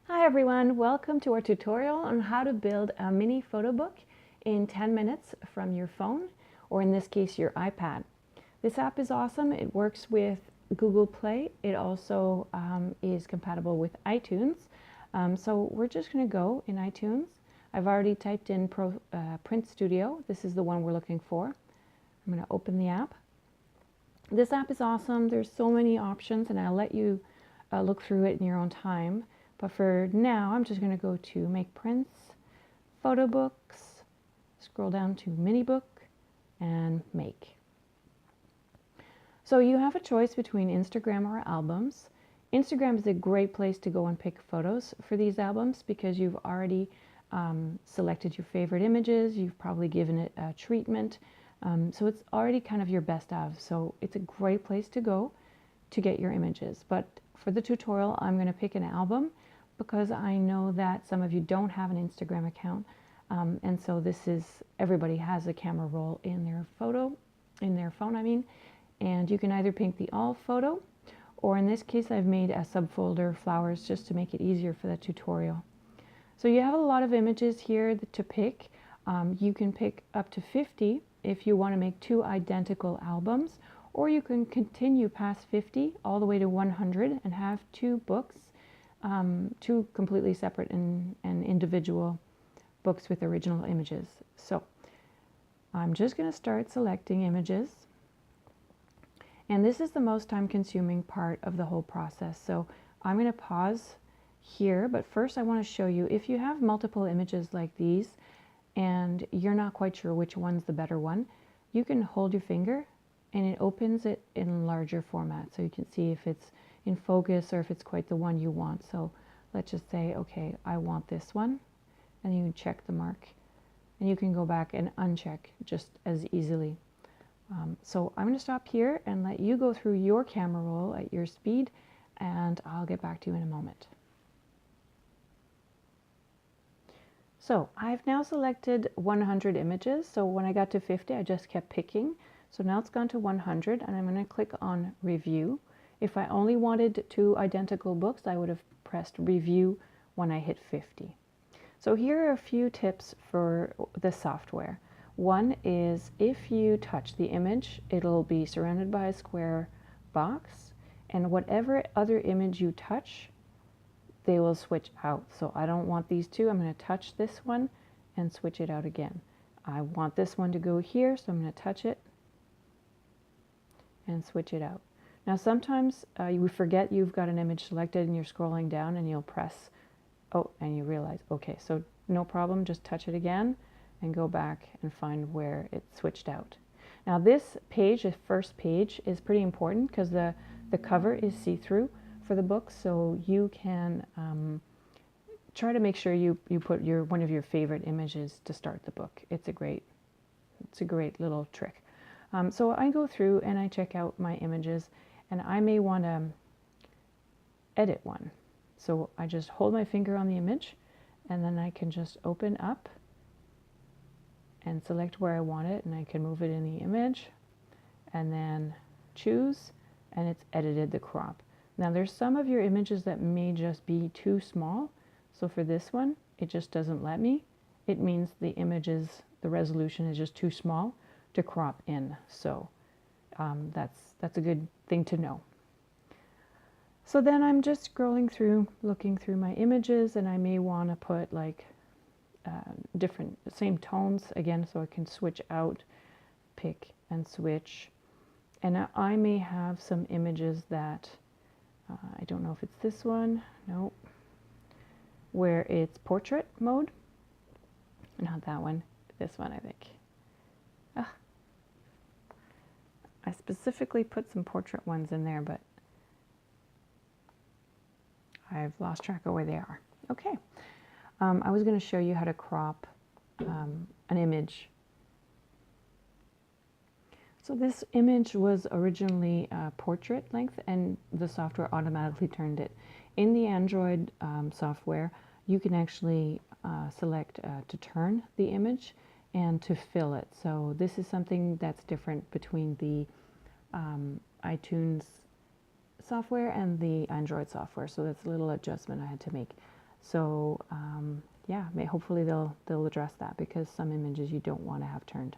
Hi everyone, welcome to our tutorial on how to build a mini photo book in 10 minutes from your phone, or in this case your iPad. This app is awesome. It works with Google Play. It also is compatible with iTunes. So we're just going to go in iTunes. I've already typed in Print Studio. This is the one we're looking for. I'm going to open the app. This app is awesome. There's so many options and I'll let you look through it in your own time. But for now, I'm just going to go to Make Prints, Photo Books, scroll down to Mini Book, and Make. So you have a choice between Instagram or albums. Instagram is a great place to go and pick photos for these albums because you've already selected your favorite images. You've probably given it a treatment. So it's already kind of your best of. So it's a great place to go to get your images. But for the tutorial, I'm going to pick an album because I know that some of you don't have an Instagram account. And so everybody has a camera roll in their phone, I mean. And you can either pick the all photo, or in this case, I've made a subfolder flowers just to make it easier for the tutorial. So you have a lot of images here to pick. You can pick up to 50 if you want to make two identical albums, or you can continue past 50 all the way to 100 and have two books, two completely separate and individual books with original images. So I'm just going to start selecting images. And this is the most time-consuming part of the whole process. So I'm going to pause here, but first I want to show you, if you have multiple images like these and you're not quite sure which one's the better one, you can hold your finger and it opens it in larger format. So you can see if it's in focus or if it's quite the one you want. So let's just say, okay, I want this one. And you can check the mark. And you can go back and uncheck just as easily. So I'm going to stop here and let you go through your camera roll at your speed, and I'll get back to you in a moment. So I've now selected 100 images. So when I got to 50, I just kept picking. So now it's gone to 100, and I'm going to click on Review. If I only wanted two identical books, I would have pressed Review when I hit 50. So here are a few tips for the software. One is if you touch the image, it'll be surrounded by a square box, and whatever other image you touch, they will switch out. So I don't want these two. I'm going to touch this one and switch it out again. I want this one to go here, so I'm going to touch it and switch it out. Now sometimes you forget you've got an image selected and you're scrolling down and you'll press, oh, and you realize, okay, so no problem, just touch it again and go back and find where it switched out. Now this page, the first page, is pretty important because the cover is see-through for the book, so you can try to make sure you put one of your favorite images to start the book. It's a great little trick. So I go through and I check out my images, and I may want to edit one. So I just hold my finger on the image, and then I can just open up and select where I want it, and I can move it in the image and then choose, and it's edited the crop. Now there's some of your images that may just be too small. So for this one, it just doesn't let me. It means the resolution is just too small to crop in. So that's a good thing to know. So then I'm just scrolling through, looking through my images, and I may want to put like same tones again, so I can switch out, pick and switch. And I may have some images that I don't know if it's this one, no, where it's portrait mode. Not that one, this one I think. I specifically put some portrait ones in there, but I've lost track of where they are. Okay. I was going to show you how to crop an image. So this image was originally portrait length, and the software automatically turned it. In the Android software, you can actually select to turn the image and to fill it. So this is something that's different between the iTunes software and the Android software. So that's a little adjustment I had to make. So yeah, hopefully they'll address that, because some images you don't want to have turned.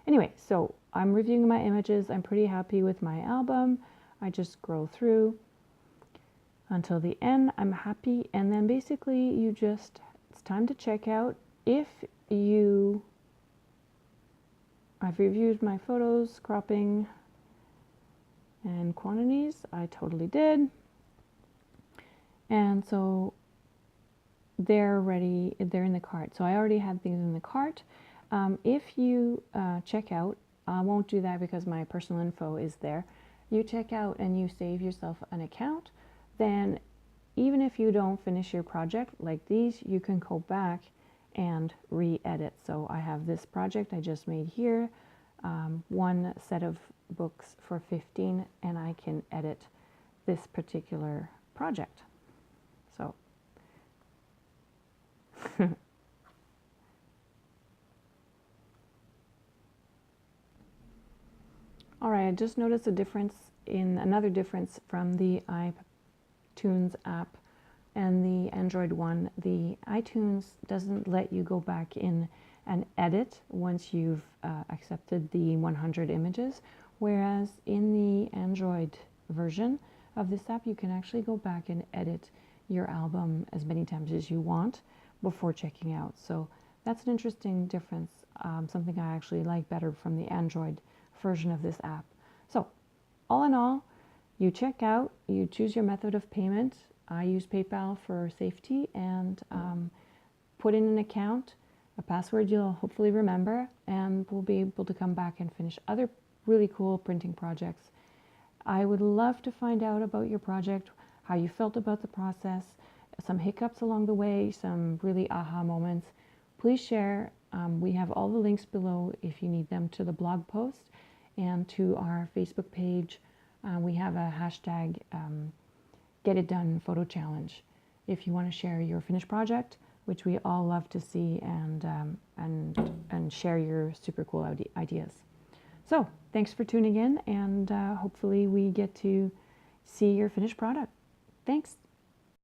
Anyway, so I'm reviewing my images. I'm pretty happy with my album. I just scroll through until the end. I'm happy, and then basically it's time to check out. I've reviewed my photos, cropping and quantities. I totally did. And so they're ready, they're in the cart. So I already had things in the cart. If you check out, I won't do that because my personal info is there. You check out and you save yourself an account, then even if you don't finish your project like these, you can go back and re-edit. So I have this project I just made here, one set of books for 15, and I can edit this particular project. So all right, I just noticed another difference from the iTunes app and the Android one. The iTunes doesn't let you go back in and edit once you've accepted the 100 images, whereas in the Android version of this app, you can actually go back and edit your album as many times as you want before checking out. So that's an interesting difference, something I actually like better from the Android version of this app. So all in all, you check out, you choose your method of payment. I use PayPal for safety, and put in an account, a password you'll hopefully remember, and we'll be able to come back and finish other really cool printing projects. I would love to find out about your project, how you felt about the process, some hiccups along the way, some really aha moments. Please share. We have all the links below if you need them, to the blog post and to our Facebook page. We have a hashtag, Get It Done Photo Challenge, if you want to share your finished project, which we all love to see, and share your super cool ideas. So thanks for tuning in, and hopefully we get to see your finished product. Thanks.